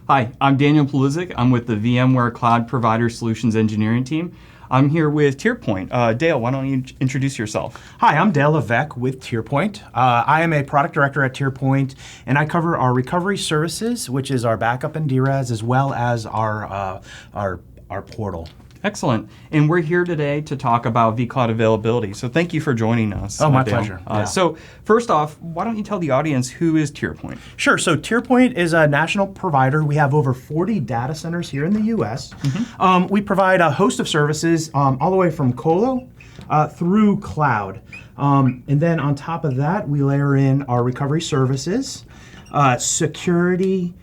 Hi, I'm Daniel Paluszek. I'm with the VMware Cloud Provider Solutions Engineering team. I'm here with TierPoint. Dale, why don't you introduce yourself? Hi, I'm Dale Levesque with TierPoint. I am a product director at TierPoint, and I cover our recovery services, which is our backup and DRaaS, as well as our portal. Excellent. And we're here today to talk about vCloud availability. So thank you for joining us. Oh, my Dale. pleasure. Yeah. So first off, why don't you tell the audience who is TierPoint? Sure. So TierPoint is a national provider. We have over 40 data centers here in the U.S. Mm-hmm. We provide a host of services all the way from colo through cloud. And then on top of that, we layer in our recovery services, security,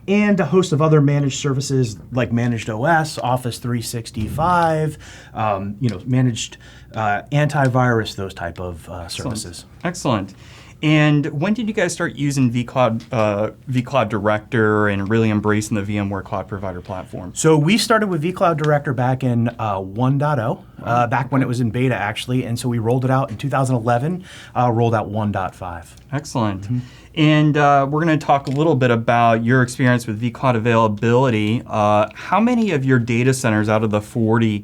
and a host of other managed services like Managed OS, Office 365, managed antivirus, those type of services. Excellent. And when did you guys start using vCloud Director and really embracing the VMware Cloud Provider platform? So we started with vCloud Director back in 1.0, back when it was in beta actually, and so we rolled it out in 2011, rolled out 1.5. Excellent. Mm-hmm. And we're going to talk a little bit about your experience with vCloud availability. How many of your data centers out of the 40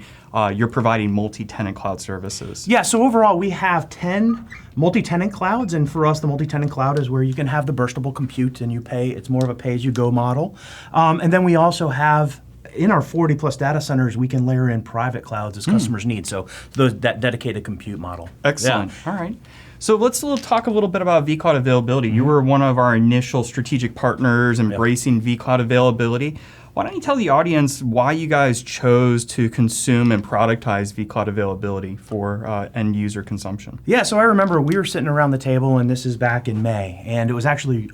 you're providing multi-tenant cloud services? Yeah, so overall we have 10 multi-tenant clouds, and for us the multi-tenant cloud is where you can have the burstable compute and you pay, it's more of a pay-as-you-go model. And then we also have, in our 40 plus data centers, we can layer in private clouds as customers need, so that dedicated compute model. Excellent. Yeah. All right. So let's talk a little bit about vCloud availability. You were one of our initial strategic partners embracing vCloud availability. Why don't you tell the audience why you guys chose to consume and productize vCloud availability for end user consumption? Yeah, so I remember we were sitting around the table, and this is back in May, and it was actually,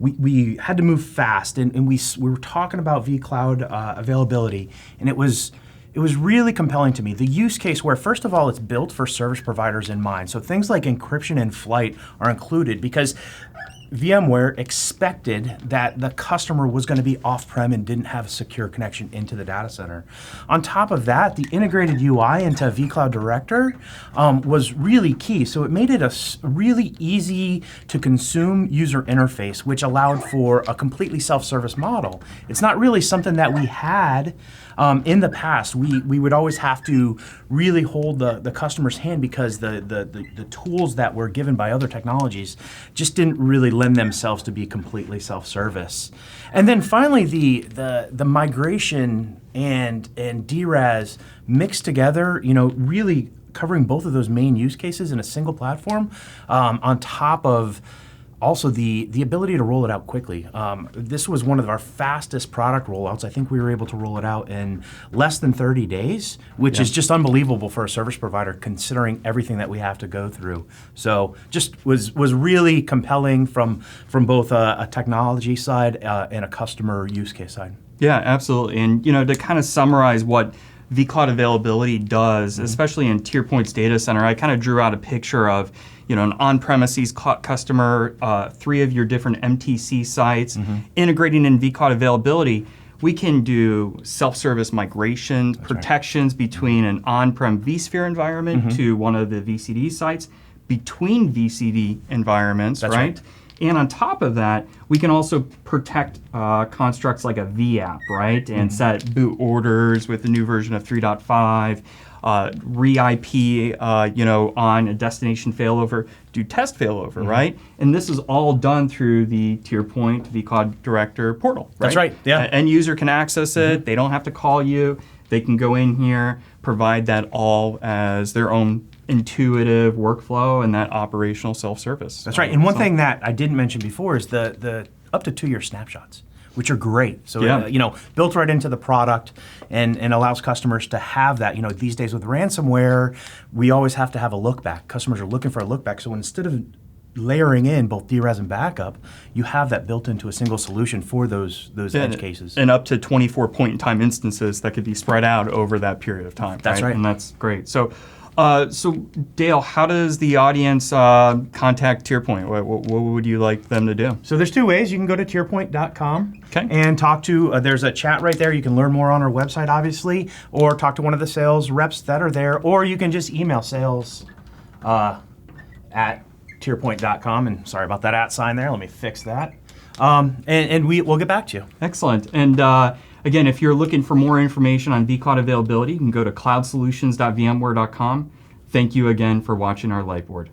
we had to move fast, and we were talking about vCloud availability, and it was really compelling to me. The use case where, first of all, it's built for service providers in mind. So things like encryption and flight are included because VMware expected that the customer was going to be off-prem and didn't have a secure connection into the data center. On top of that, the integrated UI into vCloud Director was really key. So it made it a really easy to consume user interface, which allowed for a completely self-service model. It's not really something that we had in the past. We would always have to really hold the customer's hand because the tools that were given by other technologies just didn't really lend themselves to be completely self-service. And then finally, the migration and DRaaS mixed together, really covering both of those main use cases in a single platform, on top of also the ability to roll it out quickly. This was one of our fastest product rollouts. I think we were able to roll it out in less than 30 days, which is just unbelievable for a service provider considering everything that we have to go through. So just was really compelling from both a technology side and a customer use case side. Yeah, absolutely. And to kind of summarize what vCloud availability does, especially in TierPoint's data center, I kind of drew out a picture of an on-premises customer, 3 of your different MTC sites, integrating in vCloud availability. We can do self-service migration, protections between an on-prem vSphere environment to one of the VCD sites, between VCD environments, right? And on top of that, we can also protect constructs like a vApp, right? And set boot orders with the new version of 3.5, re-IP, on a destination failover, do test failover, right? And this is all done through the TierPoint vCloud Director portal, right? That's right, yeah. End user can access it. They don't have to call you. They can go in here, provide that all as their own intuitive workflow and that operational self-service. That's right. And one thing that I didn't mention before is the up to 2-year snapshots, which are great. So built right into the product and allows customers to have that. These days with ransomware, we always have to have a look back. Customers are looking for a look back. So instead of layering in both DRaaS and backup, you have that built into a single solution for those edge cases. And up to 24 point-in-time instances that could be spread out over that period of time. That's right. And that's great. So Dale, how does the audience contact TierPoint? What would you like them to do? So there's 2 ways. You can go to tierpoint.com and talk to, there's a chat right there. You can learn more on our website, obviously, or talk to one of the sales reps that are there, or you can just email sales at tierpoint.com. And sorry about that @ sign there. Let me fix that. and we'll get back to you. Excellent. And again, if you're looking for more information on vCloud availability, you can go to cloudsolutions.vmware.com. Thank you again for watching our Lightboard.